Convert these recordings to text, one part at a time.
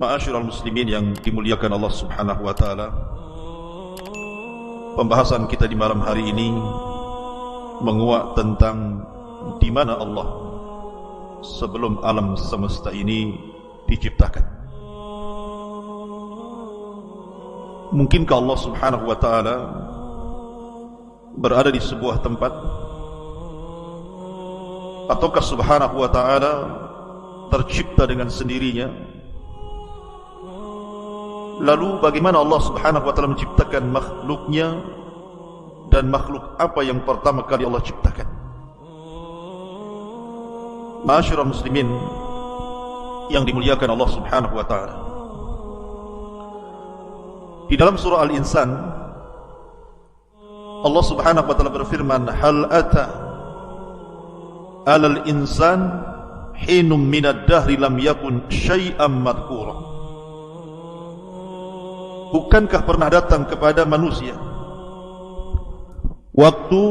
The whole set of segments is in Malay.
Ma'asyiral muslimin yang dimuliakan Allah Subhanahu wa taala. Pembahasan kita di malam hari ini menguak tentang di mana Allah sebelum alam semesta ini diciptakan. Mungkinkah Allah Subhanahu wa taala berada di sebuah tempat, ataukah Subhanahu wa taala tercipta dengan sendirinya? Lalu bagaimana Allah Subhanahu wa taala menciptakan makhluknya, dan makhluk apa yang pertama kali Allah ciptakan? Ma'asyiral muslimin yang dimuliakan Allah Subhanahu wa taala, di dalam surah Al-Insan Allah Subhanahu wa taala berfirman, hal ata alal insan hinum minad dahri lam yakun syai'an madhkura. Bukankah pernah datang kepada manusia waktu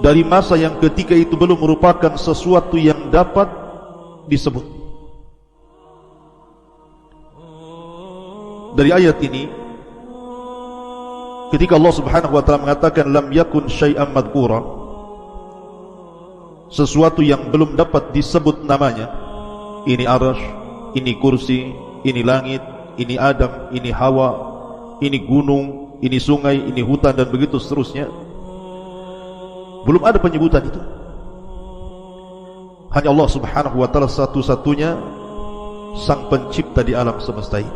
dari masa yang ketika itu belum merupakan sesuatu yang dapat disebut? Dari ayat ini, ketika Allah Subhanahu wa taala mengatakan lam yakun syai'an madhkura, sesuatu yang belum dapat disebut namanya, ini arsy, ini kursi, ini langit, ini Adam, ini Hawa, ini gunung, ini sungai, ini hutan, dan begitu seterusnya. Belum ada penyebutan itu. Hanya Allah Subhanahu wa taala satu-satunya sang pencipta di alam semesta ini.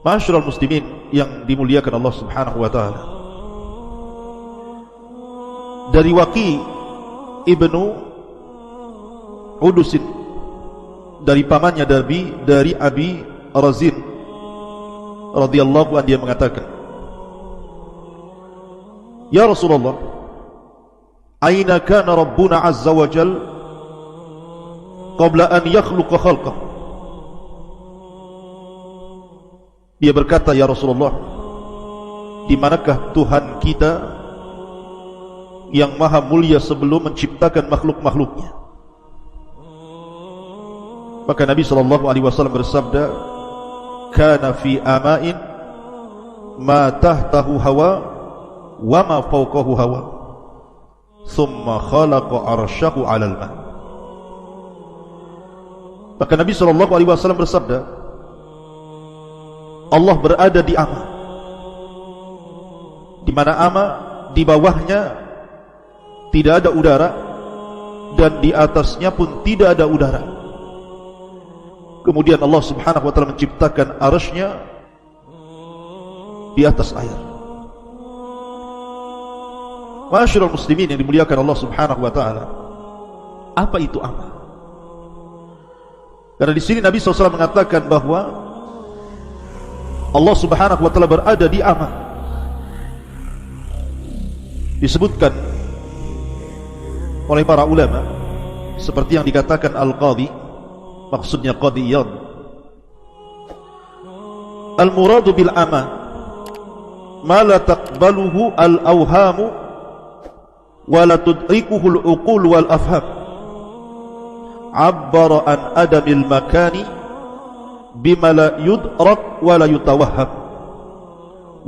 Ma'asyiral muslimin yang dimuliakan Allah Subhanahu wa taala, dari Waqi ibnu Udusin, dari pamannya dari Abi Razin radhiyallahu anhu, dia mengatakan, ya Rasulullah, aina kana Rabbuna azza wa jal qabla an yakhluqa khalqah? Dia berkata, ya Rasulullah, di manakah Tuhan kita yang maha mulia sebelum menciptakan makhluk-makhluknya? Maka Nabi SAW bersabda, kana fi ama'in ma tahtahu hawa wa ma fawqahu hawa thumma khalaqa arsyahu 'alal ma. Maka Nabi SAW bersabda, Allah berada di ama, di mana ama di bawahnya tidak ada udara, dan di atasnya pun tidak ada udara. Kemudian Allah Subhanahu wa taala menciptakan arsy-Nya di atas air. Ma'asyiral muslimin yang dimuliakan Allah Subhanahu wa taala, apa itu ama? Karena di sini Nabi SAW mengatakan bahwa Allah Subhanahu wa taala berada di ama. Disebutkan oleh para ulama seperti yang dikatakan Al-Qadhi, maksudnya Qadhi Iyad, al-muradu bil ama ma la taqbaluhu al-awhamu wa la tudrikuhu al-uqul wal afham, abbara an adamil makani bima la yudrak wa la yutawahham,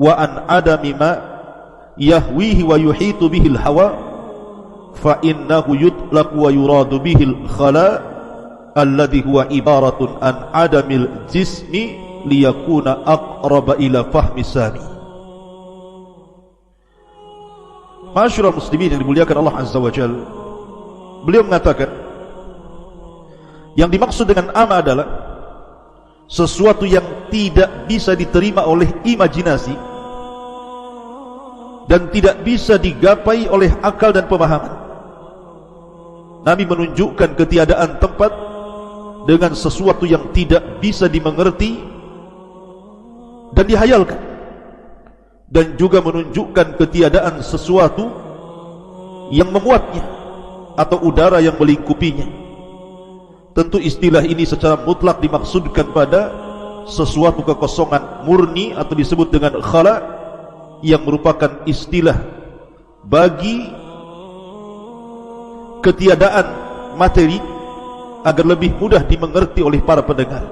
wa an adami ma yahwihi wa yuhitu bihi al-hawa, fa innahu yutlaq wa yuradu bihi al-khala alladhi huwa ibaratun an adamil jismi liyakuna aqraba ila fahmi sami. Ma'asyiral muslimin yang dimuliakan Allah Azza wa Jalla, beliau mengatakan yang dimaksud dengan ama adalah sesuatu yang tidak bisa diterima oleh imajinasi dan tidak bisa digapai oleh akal dan pemahaman. Nabi menunjukkan ketiadaan tempat dengan sesuatu yang tidak bisa dimengerti dan dihayalkan, dan juga menunjukkan ketiadaan sesuatu yang memuatnya atau udara yang melingkupinya. Tentu istilah ini secara mutlak dimaksudkan pada sesuatu kekosongan murni atau disebut dengan khala, yang merupakan istilah bagi ketiadaan materi agar lebih mudah dimengerti oleh para pendengar.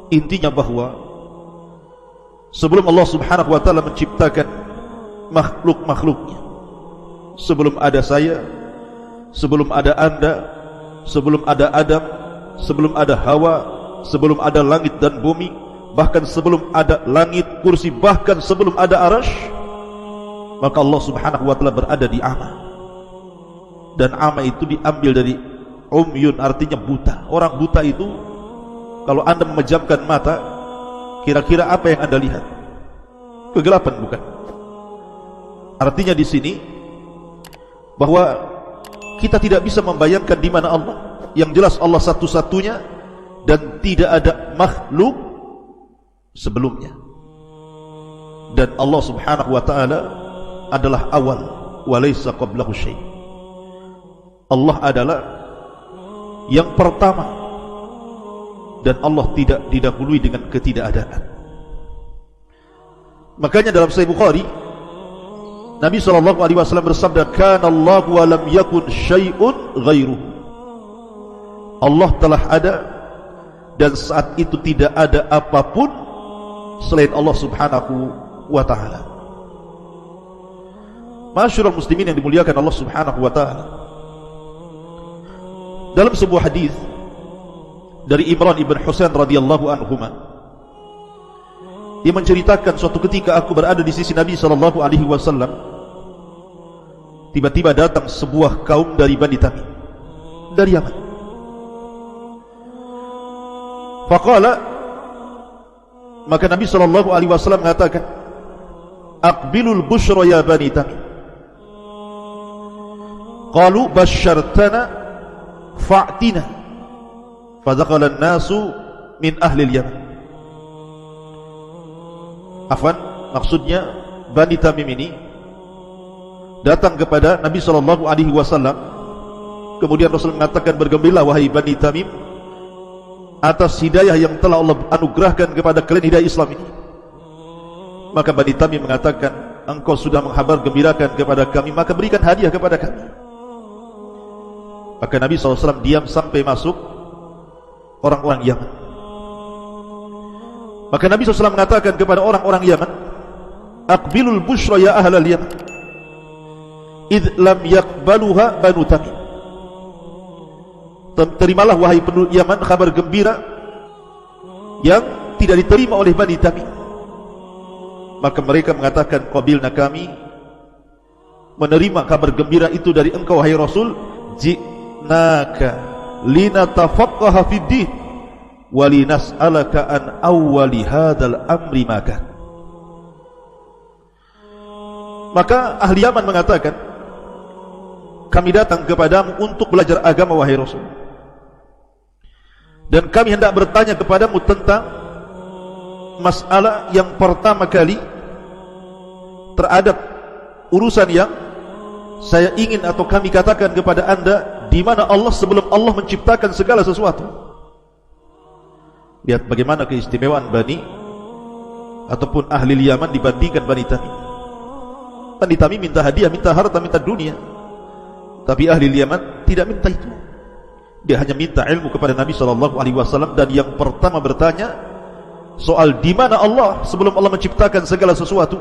Intinya bahwa sebelum Allah subhanahu wa ta'ala menciptakan makhluk-makhluknya, sebelum ada saya, sebelum ada anda, sebelum ada Adam, sebelum ada Hawa, sebelum ada langit dan bumi, bahkan sebelum ada langit, kursi, bahkan sebelum ada arash, maka Allah subhanahu wa ta'ala berada di ama. Dan ama itu diambil dari umyun, artinya buta. Orang buta itu, kalau anda memejamkan mata, kira-kira apa yang anda lihat? Kegelapan, bukan? Artinya di sini bahwa kita tidak bisa membayangkan di mana Allah. Yang jelas Allah satu-satunya dan tidak ada makhluk sebelumnya. Dan Allah subhanahu wa ta'ala adalah awal, walaysa qablahu syai'. Allah adalah yang pertama, dan Allah tidak didahului dengan ketidakadaan. Makanya dalam Sahih Bukhari, Nabi SAW bersabda, "Kana Allahu wa lam yakun syai'un ghairuhu." Allah telah ada dan saat itu tidak ada apapun selain Allah subhanahu wa ta'ala. Masyarul muslimin yang dimuliakan Allah subhanahu wa ta'ala, dalam sebuah hadis dari Imran ibn Husain radhiyallahu anhuma, dia menceritakan suatu ketika aku berada di sisi Nabi SAW, tiba-tiba datang sebuah kaum dari Bani Tamim, dari Yaman. Faqala, maka Nabi SAW mengatakan, "Aqbilul bushra ya Bani Tamim." Qalu basyartana fa'tina. Fadakhalan nasu min ahli Yaman. Afwan, maksudnya Bani Tamim ini datang kepada Nabi SAW. Kemudian Rasul mengatakan, "Bergembiralah wahai Bani Tamim atas hidayah yang telah Allah anugerahkan kepada kalian, hidayah Islam ini." Maka Bani Tamim mengatakan, "Engkau sudah menghabar gembirakan kepada kami, maka berikan hadiah kepada kami." Maka Nabi SAW diam sampai masuk orang-orang Yaman. Maka Nabi SAW mengatakan kepada orang-orang Yaman, "Aqbilul bushra ya ahlal Yaman, idh lam yakbaluha Banu Tamim." Terimalah wahai penduduk Yaman kabar gembira yang tidak diterima oleh Bani Tamim. Maka mereka mengatakan, "Qabilna, kami menerima kabar gembira itu dari engkau wahai Rasul. Ji'naka linatafaqqaha fid din wa linas'alaka an awwali hadzal amri makan." Maka ahli Yaman mengatakan, "Kami datang kepadamu untuk belajar agama wahai Rasul, dan kami hendak bertanya kepadamu tentang masalah yang pertama kali terhadap urusan yang saya ingin atau kami katakan kepada anda, di mana Allah sebelum Allah menciptakan segala sesuatu." Lihat bagaimana keistimewaan Bani ataupun ahli Yaman dibandingkan Bani Tamim. Bani Tamim minta hadiah, minta harta, minta dunia, tapi ahli Yaman tidak minta itu. Dia hanya minta ilmu kepada Nabi SAW, dan yang pertama bertanya soal di mana Allah sebelum Allah menciptakan segala sesuatu.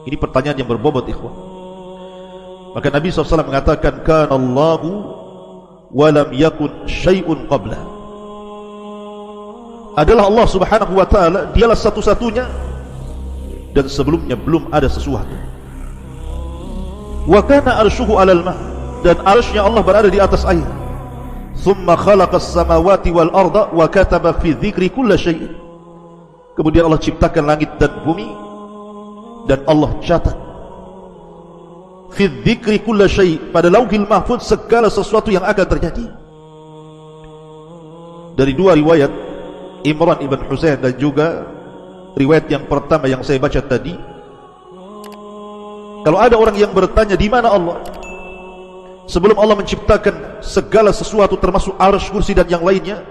Ini pertanyaan yang berbobot, ikhwan. Maka Nabi SAW mengatakan, "Kana Allahu wa lam yakun syai'un qabla." Adalah Allah subhanahu wa ta'ala, dialah satu-satunya dan sebelumnya belum ada sesuatu. Wa kana arshuhu 'alal ma', dan arsy-Nya Allah berada di atas air. Thumma khalaqas samawati wal arda wa kataba fi dzikri kulli syai'. Kemudian Allah ciptakan langit dan bumi, dan Allah catat fi dzikri kulli syai', pada lauhil mahfuz segala sesuatu yang akan terjadi. Dari dua riwayat, Imran ibn Husain dan juga riwayat yang pertama yang saya baca tadi, kalau ada orang yang bertanya di mana Allah sebelum Allah menciptakan segala sesuatu termasuk arsy, kursi dan yang lainnya,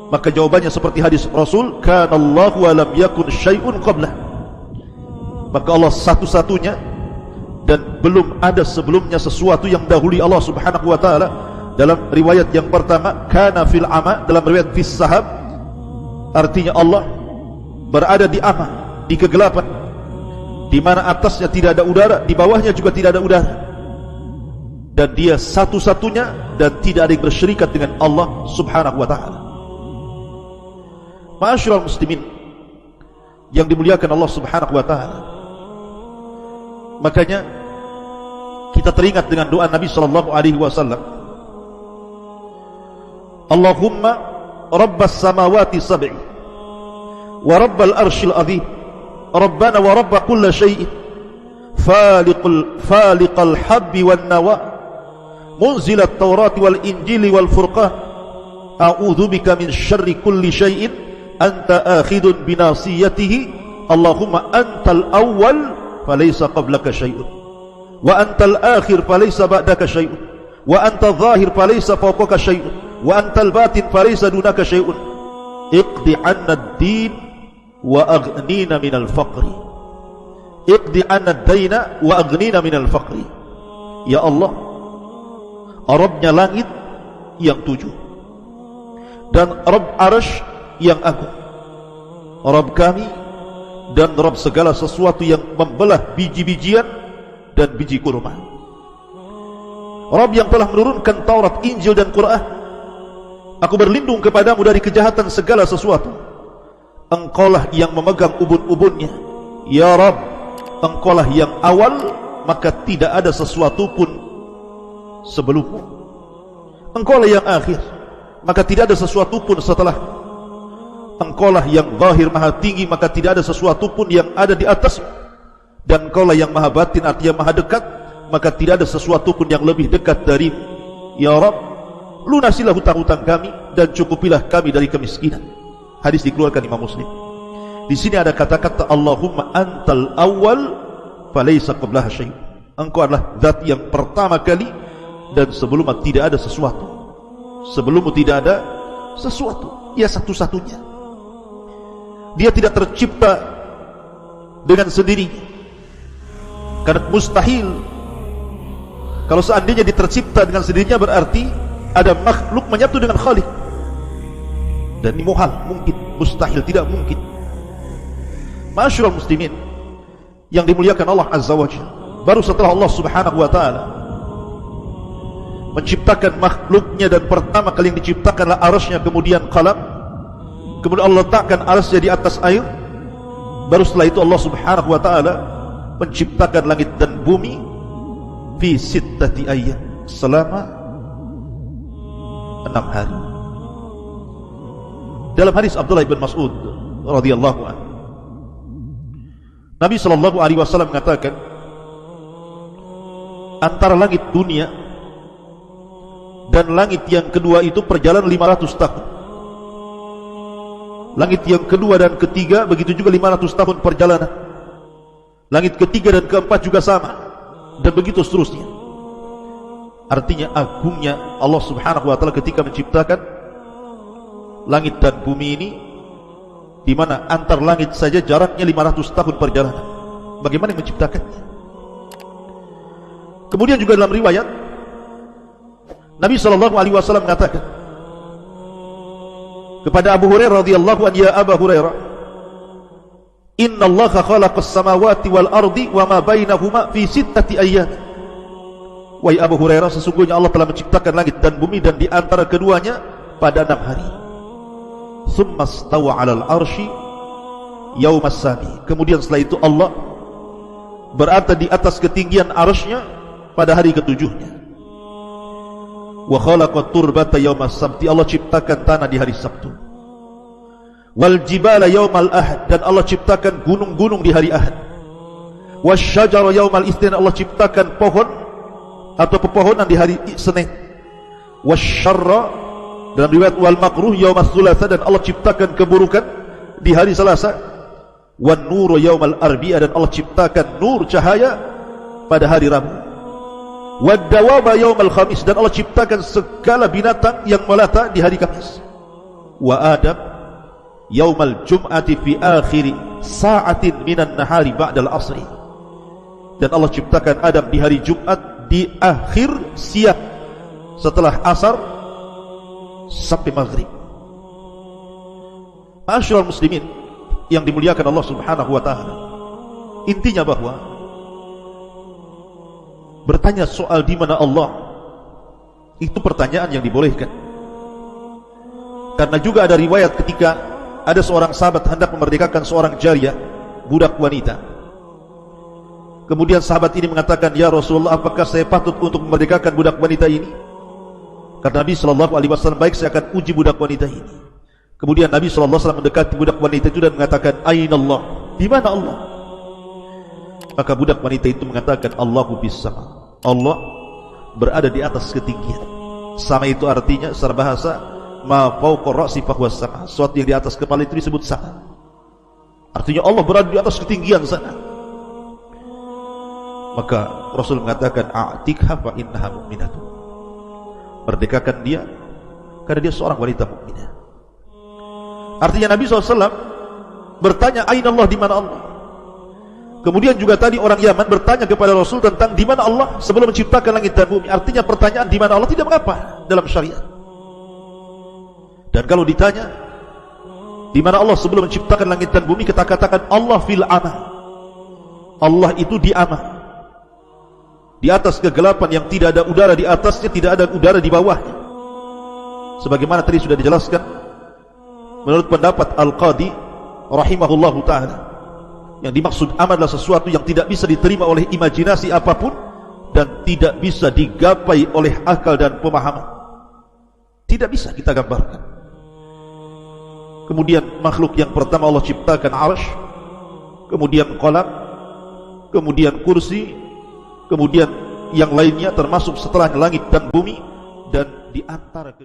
maka jawabannya seperti hadis Rasul, "Kana Allahu wa lam yakun syai'un qablah." Maka Allah satu-satunya dan belum ada sebelumnya sesuatu yang dahului Allah subhanahu wa ta'ala. Dalam riwayat yang pertama, kana fil ama, dalam riwayat fis sahab, artinya Allah berada di ama, di kegelapan, di mana atasnya tidak ada udara, di bawahnya juga tidak ada udara, dan dia satu-satunya dan tidak ada yang bersyirikat dengan Allah subhanahu wa ta'ala. Ma'asyiral muslimin yang dimuliakan Allah subhanahu wa ta'ala, makanya kita teringat dengan doa Nabi sallallahu alaihi wasallam, Allahumma rabbas samawati sab'i wa rabbal arshil azim, rabbana wa rabba kulla syai'in, faliqal habbi wan nawa, munzilat tawrati wal injili wal furqan, a'udzu bika min syarri kulli syai'in anta akhidun binasiyatihi, Allahumma antal awwal falaysa qablaka syai'un, wa antal akhir falaysa ba'daka syai'un, wa antal zahir falaysa fawqaka syai'un, wa antal batin falaysa dunaka syai'un, iqdi 'anna ad-din wa aghnina minal faqri, iqdi 'anna ad-daina wa aghnina minal faqri. Ya Allah, Rabbnya langit yang 7 dan Rabb Arsy yang agung, Rabb kami dan Rabb segala sesuatu yang membelah biji-bijian dan biji kurma, Rabb yang telah menurunkan Taurat, Injil dan Quran. Aku berlindung kepadamu dari kejahatan segala sesuatu. Engkaulah yang memegang ubun-ubunnya. Ya Rabb, Engkaulah yang awal, maka tidak ada sesuatu pun sebelummu. Engkaulah yang akhir, maka tidak ada sesuatu pun setelah. Engkaulah yang zahir maha tinggi, maka tidak ada sesuatu pun yang ada di atasmu. Dan Engkaulah yang maha batin, artinya maha dekat, maka tidak ada sesuatu pun yang lebih dekat darimu. Ya Rabb, lunasilah hutang-hutang kami dan cukupilah kami dari kemiskinan. Hadis dikeluarkan Imam Muslim. Di sini ada kata-kata Allahumma antal awwal falaysa qablaha syai'. Engkau adalah zat yang pertama kali dan sebelumnya tidak ada sesuatu. Sebelummu tidak ada sesuatu. Ia satu-satunya. Dia tidak tercipta dengan sendirinya. Karena mustahil. Kalau seandainya dia tercipta dengan sendirinya, berarti ada makhluk menyatu dengan Khalik, dan ini muhal, mungkin, mustahil, tidak mungkin. Ma'asyiral muslimin yang dimuliakan Allah azza wa jalla, baru setelah Allah subhanahu wa ta'ala menciptakan makhluknya, dan pertama kali yang diciptakanlah arsy-Nya, kemudian qalam, kemudian Allah letakkan arsy-Nya di atas air, baru setelah itu Allah subhanahu wa ta'ala menciptakan langit dan bumi fi sittati ayyam, selama 6 hari. Dalam hadis Abdullah bin Mas'ud radhiyallahu anhu, Nabi sallallahu alaihi wasallam mengatakan, antara langit dunia dan langit yang kedua itu perjalanan 500 tahun. Langit yang kedua dan ketiga begitu juga 500 tahun perjalanan. Langit ketiga dan keempat juga sama, dan begitu seterusnya. Artinya agungnya Allah subhanahu wa ta'ala ketika menciptakan langit dan bumi ini, di mana antar langit saja jaraknya 500 tahun perjalanan. Bagaimana yang menciptakannya? Kemudian juga dalam riwayat Nabi SAW mengatakan kepada Abu Hurairah radhiyallahu anhu, ya Abu Hurairah, inna Allah khalaqas samawati wal ardi wa ma bainahuma fi sittati ayyam. Wahai Abu Hurairah, sesungguhnya Allah telah menciptakan langit dan bumi dan di antara keduanya pada 6 hari. Tsumma stawa 'alal arsy yaumas sani. Kemudian setelah itu Allah berada di atas ketinggian arsy-Nya pada hari ketujuhnya. Wa khalaqa turbata yaumas sabti. Allah ciptakan tanah di hari Sabtu. Wal jibala yaumal ahad. Dan Allah ciptakan gunung-gunung di hari Ahad. Wasyajara yaumal itsnin. Allah ciptakan pohon atau pepohonan di hari Senin. Wasyarra, dalam riwayat wal makruh yaumas tsulatsa, dan Allah ciptakan keburukan di hari Selasa. Wan nuru yaumal arbi'a, dan Allah ciptakan nur, cahaya, pada hari Rabu. Wad dawaba yaumal khamis, dan Allah ciptakan segala binatang yang melata di hari Kamis. Wa Adam yaumal jum'ati fi akhiri sa'atin minan nahari ba'dal asri, dan Allah ciptakan Adam di hari Jumat di akhir siang setelah asar sampai maghrib. Ma'asyiral muslimin yang dimuliakan Allah Subhanahu wa taala, intinya bahwa bertanya soal di mana Allah itu pertanyaan yang dibolehkan. Karena juga ada riwayat ketika ada seorang sahabat hendak memerdekakan seorang jariyah, budak wanita. Kemudian sahabat ini mengatakan, "Ya Rasulullah, apakah saya patut untuk memerdekakan budak wanita ini?" Kata Nabi sallallahu alaihi wasallam, "Baik, saya akan uji budak wanita ini." Kemudian Nabi sallallahu alaihi wasallam mendekati budak wanita itu dan mengatakan, "Ainallah?" Di mana Allah? Maka budak wanita itu mengatakan, "Allahu bis-sama." Allah berada di atas ketinggian. Sama itu artinya secara bahasa ma fawqa ra'si fahuwa sama. Sesuatu yang di atas kepala itu disebut sama. Artinya Allah berada di atas ketinggian sana. Maka Rasul mengatakan, "A'tikha fa innaha mu'minatun." Merdekakan dia karena dia seorang wanita mukminah. Artinya Nabi SAW bertanya, "Aina Allah?" Di mana Allah? Kemudian juga tadi orang Yaman bertanya kepada Rasul tentang di mana Allah sebelum menciptakan langit dan bumi. Artinya pertanyaan di mana Allah tidak mengapa dalam syariat. Dan kalau ditanya di mana Allah sebelum menciptakan langit dan bumi, kita katakan Allah fil ama. Allah itu di ama, di atas kegelapan yang tidak ada udara di atasnya, tidak ada udara di bawahnya. Sebagaimana tadi sudah dijelaskan menurut pendapat Al-Qadi rahimahullahu ta'ala, yang dimaksud ama adalah sesuatu yang tidak bisa diterima oleh imajinasi apapun dan tidak bisa digapai oleh akal dan pemahaman. Tidak bisa kita gambarkan. Kemudian makhluk yang pertama Allah ciptakan arsy, kemudian qalam, kemudian kursi, kemudian yang lainnya termasuk setelahnya langit dan bumi, dan di antara